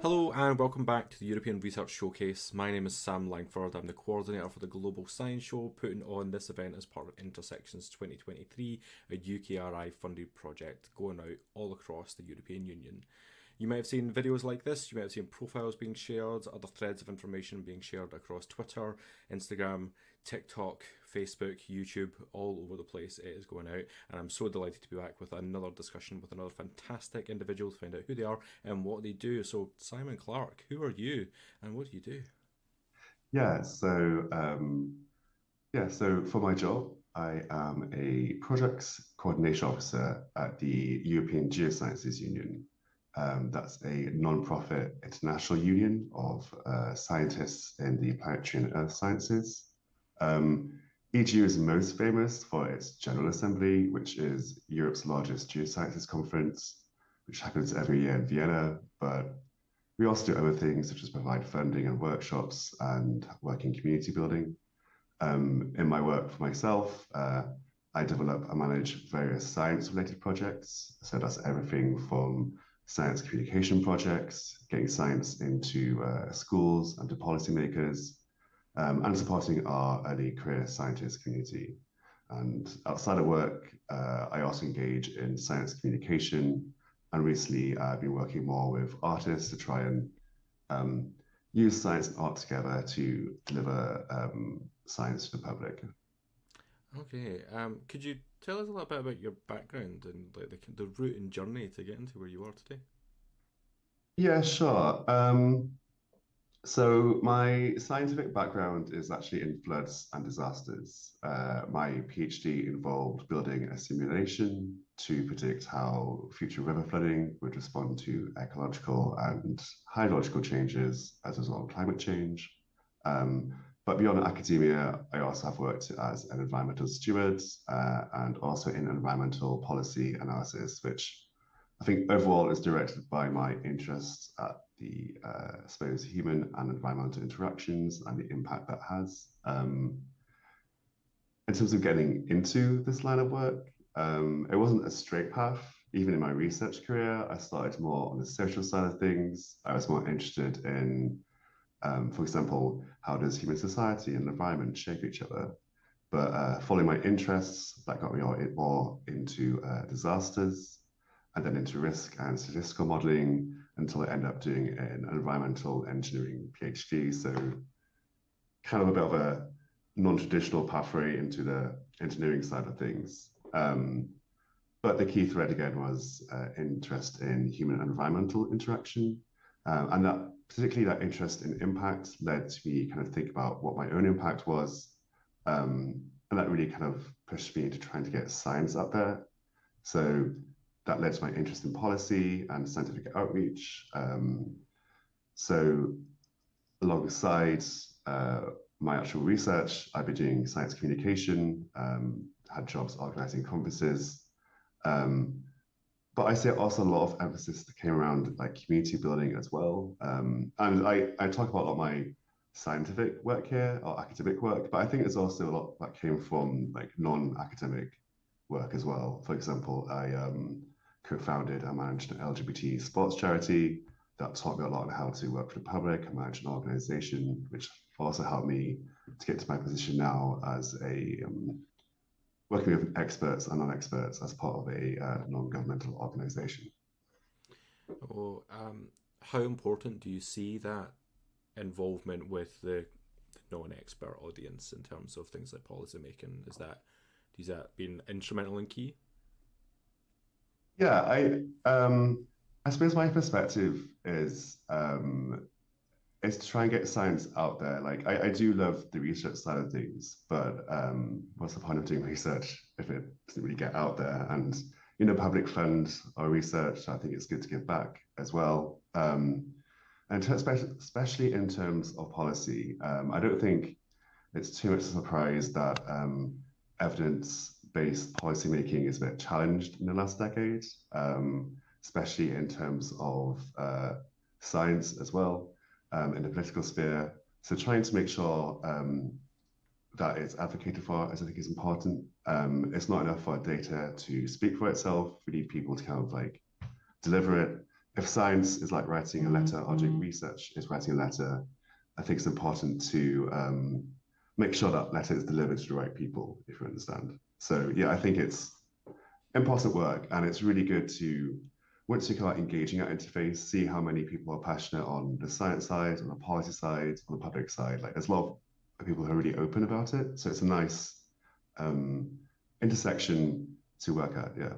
Hello and welcome back to the European Research Showcase. My name is Sam Langford. I'm the coordinator for the Global Science Show, putting on this event as part of Intersections 2023, a UKRI funded project going out all across the European Union. You might have seen videos like this, you might have seen profiles being shared, other threads of information being shared across Twitter, Instagram, TikTok, Facebook, YouTube, all over the place it is going out. And I'm so delighted to be back with another discussion with another fantastic individual to find out who they are and what they do. So, Simon Clark, who are you and what do you do? Yeah, so so for my job, I am a projects coordination officer at the European Geosciences Union. That's a non-profit international union of scientists in the planetary and earth sciences. Um, EGU is most famous for its General Assembly, which is Europe's largest geosciences conference, which happens every year in Vienna. But we also do other things such as provide funding and workshops and work in community building. In my work for myself, I develop and manage various science-related projects. So that's everything from science communication projects, getting science into schools and to policymakers, and supporting our early career scientist community. And outside of work, I also engage in science communication. And recently, I've been working more with artists to try and um, use science and art together to deliver science to the public. Okay, could you tell us a little bit about your background and like the route and journey to get into where you are today? Yeah, sure. So my scientific background is actually in floods and disasters. My PhD involved building a simulation to predict how future river flooding would respond to ecological and hydrological changes as a result of climate change. Um, but beyond academia, I also have worked as an environmental steward and also in environmental policy analysis, which I think overall is directed by my interests at the, I suppose, human and environmental interactions and the impact that has. In terms of getting into this line of work, it wasn't a straight path. Even in my research career, I started more on the social side of things. I was more interested in, for example, how does human society and environment shape each other? But following my interests, that got me more into disasters and then into risk and statistical modeling until I ended up doing an environmental engineering PhD. So kind of a bit of a non-traditional pathway into the engineering side of things. But the key thread again was interest in human and environmental interaction. And that particularly that interest in impact led to me kind of think about what my own impact was. And that really kind of pushed me into trying to get science out there. So that led to my interest in policy and scientific outreach. So alongside uh, my actual research, I've been doing science communication, had jobs organizing conferences. Um, but I see also a lot of emphasis that came around like community building as well. And I talk about a lot of my scientific work here or academic work, but I think there's also a lot that came from like non-academic work as well. For example, I co-founded and managed an LGBT sports charity that taught me a lot on how to work for the public and manage an organization, which also helped me to get to my position now as a working with experts and non-experts as part of a non-governmental organization. Oh, how important do you see that involvement with the non-expert audience in terms of things like policy making? Is that been instrumental and key? Yeah, I suppose my perspective is to try and get science out there. Like I do love the research side of things, but what's the point of doing research if it doesn't really get out there? And public fund our research. I think it's good to give back as well. And especially in terms of policy, I don't think it's too much a surprise that evidence-based policymaking is a bit challenged in the last decade, especially in terms of science as well in the political sphere. So trying to make sure that it's advocated for, as I think is important. It's not enough for data to speak for itself. We need people to kind of like deliver it if science is like writing a letter or doing research is writing a letter, I think it's important to make sure that letter is delivered to the right people, if you understand. So yeah, I think it's important work, and it's really good to once you start engaging that interface, see how many people are passionate on the science side, on the policy side, on the public side. Like there's a lot of people who are really open about it, so it's a nice um, intersection to work at. Yeah.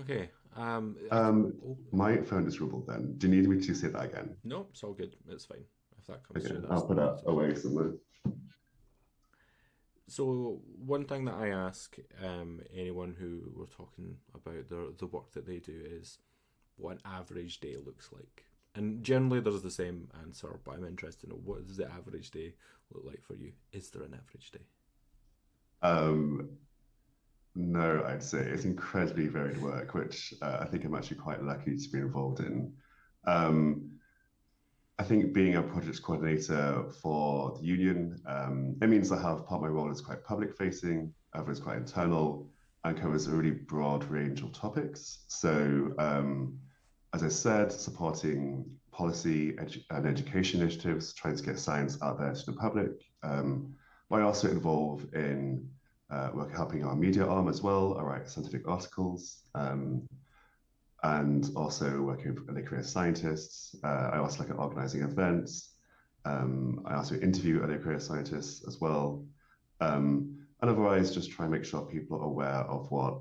Okay. Oh, My phone is rubbled. Then, do you need me to say that again? no, it's all good. It's fine. If that comes Okay, through, I'll that's put not that massive. away somewhere. So one thing that I ask anyone who we're talking about the work that they do is what an average day looks like. And generally there's the same answer, but I'm interested in what does the average day look like for you? Is there an average day? Um, no, I'd say it's incredibly varied work, which I think I'm actually quite lucky to be involved in. Um, I think being a project coordinator for the union, it means I have part of my role is quite public facing, other is quite internal, and covers a really broad range of topics. So, as I said, supporting policy and education initiatives, trying to get science out there to the public. But I also involve in work helping our media arm as well. I write scientific articles. And also working with early career scientists. I also look at organizing events. I also interview early career scientists as well. And otherwise, just try and make sure people are aware of what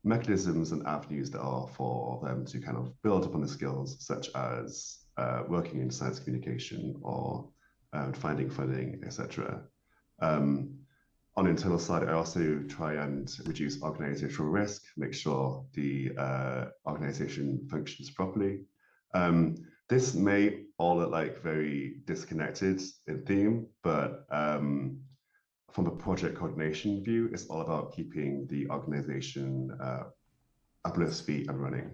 mechanisms and avenues there are for them to kind of build upon the skills, such as working in science communication or finding funding, etc. Um, on the internal side, I also try and reduce organizational risk, make sure the organization functions properly. This may all look like very disconnected in theme, but from a project coordination view, it's all about keeping the organization up on its feet and running.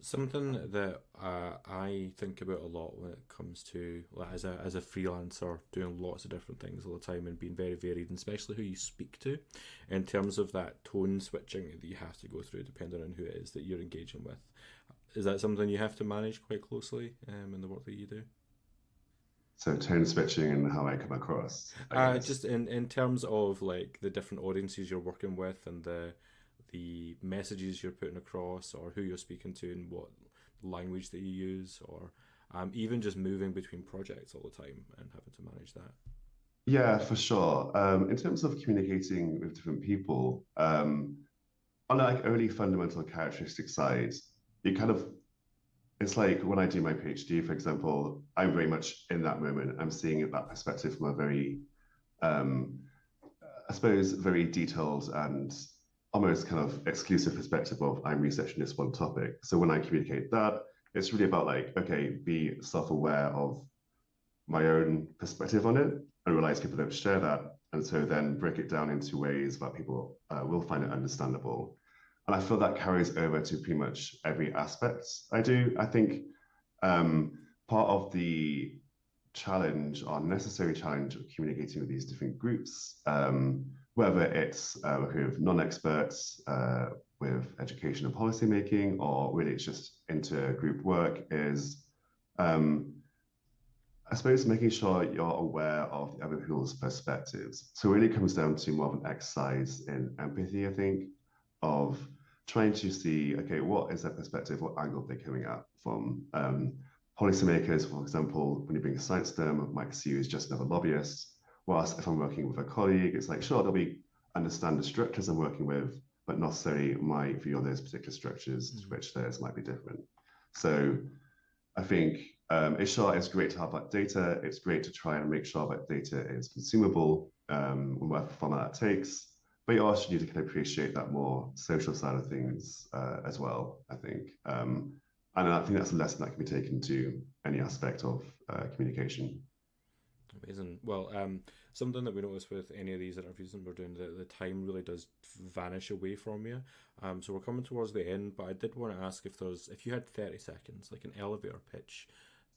Something that I think about a lot when it comes to like, as a freelancer doing lots of different things all the time and being very varied, and especially who you speak to, in terms of that tone switching that you have to go through depending on who it is that you're engaging with. Is that something you have to manage quite closely in the work that you do? So tone switching and how I come across, I guess. Just in terms of like the different audiences you're working with and the messages you're putting across or who you're speaking to and what language that you use or even just moving between projects all the time and having to manage that. Yeah, for sure. In terms of communicating with different people, on like only fundamental characteristic side, you kind of it's like when I do my PhD, for example, I'm very much in that moment. I'm seeing that perspective from a very, um, I suppose, very detailed and almost kind of exclusive perspective of I'm researching this one topic. So when I communicate that, it's really about like, okay, be self-aware of my own perspective on it and realize people don't share that. And so then break it down into ways that people will find it understandable. And I feel that carries over to pretty much every aspect I do. I think um, part of the challenge or necessary challenge of communicating with these different groups, whether it's working with non-experts, with education and policy making, or really it's just inter-group work, is um, I suppose making sure you're aware of the other people's perspectives. So it really comes down to more of an exercise in empathy, I think, of trying to see, okay, what is their perspective, what angle they're coming at from. Policymakers, for example, when you bring a science term, might see you as just another lobbyist. Whilst if I'm working with a colleague, it's like, sure, they'll be understand the structures I'm working with, but not necessarily my view on those particular structures, to Mm. which theirs might be different. So I think it's sure it's great to have that data. It's great to try and make sure that data is consumable, whatever format that takes. But you also need to kind of appreciate that more social side of things as well, I think. And I think that's a lesson that can be taken to any aspect of communication. Amazing. Well, something that we notice with any of these interviews that we're doing, the time really does vanish away from you. So we're coming towards the end, but I did want to ask if you had 30 seconds, like an elevator pitch,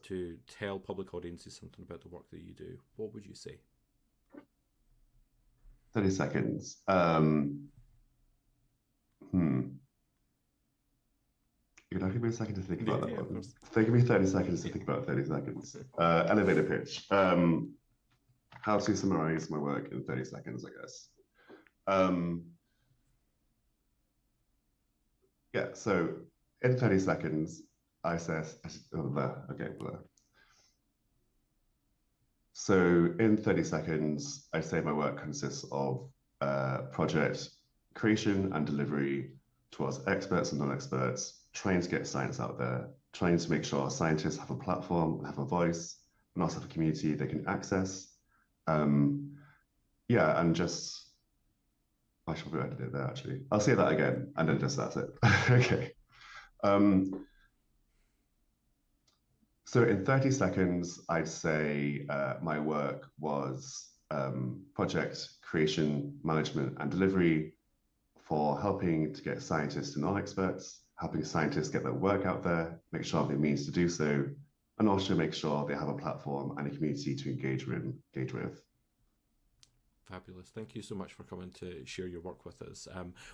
to tell public audiences something about the work that you do, what would you say? 30 seconds. Hmm. give me a second to think about that Yeah, of one. course. Give me 30 seconds to think about 30 seconds. Elevator pitch. How to summarize my work in 30 seconds, I guess. Yeah, so in 30 seconds, I said, okay, blur. So in 30 seconds, I say my work consists of project creation and delivery towards experts and non-experts, trying to get science out there, trying to make sure scientists have a platform, have a voice, and also have a community they can access. Yeah, and just, I should probably edit it there actually. I'll say that again, and then just that's it. Okay. So in 30 seconds, I'd say my work was project creation, management, and delivery for helping to get scientists and non-experts, helping scientists get their work out there, make sure they means to do so, and also make sure they have a platform and a community to engage with. Fabulous. Thank you so much for coming to share your work with us.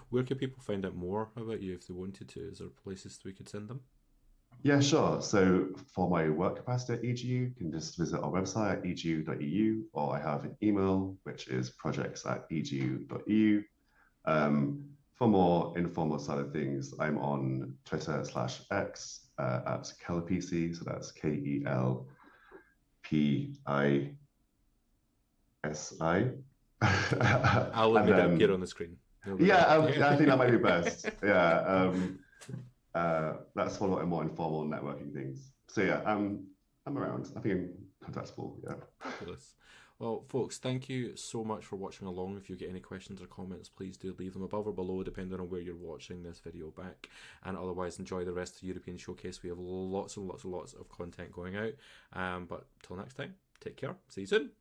Where can people find out more about you if they wanted to? Is there places we could send them? Yeah, sure. So for my work capacity at EGU, you can just visit our website at egu.eu, or I have an email, which is projects@egu.eu. For more informal side of things, I'm on Twitter/X at KelPC, so that's KelPisi. I'll And admit it then, appear on the screen. yeah, I think that might be best. Yeah, that's for more informal networking things. So yeah, I'm around. I think I'm contactable. Yeah. Fabulous. Well, folks, thank you so much for watching along. If you get any questions or comments, please do leave them above or below, depending on where you're watching this video back. And otherwise, enjoy the rest of the European Showcase. We have lots and lots and lots of content going out. But till next time, take care. See you soon.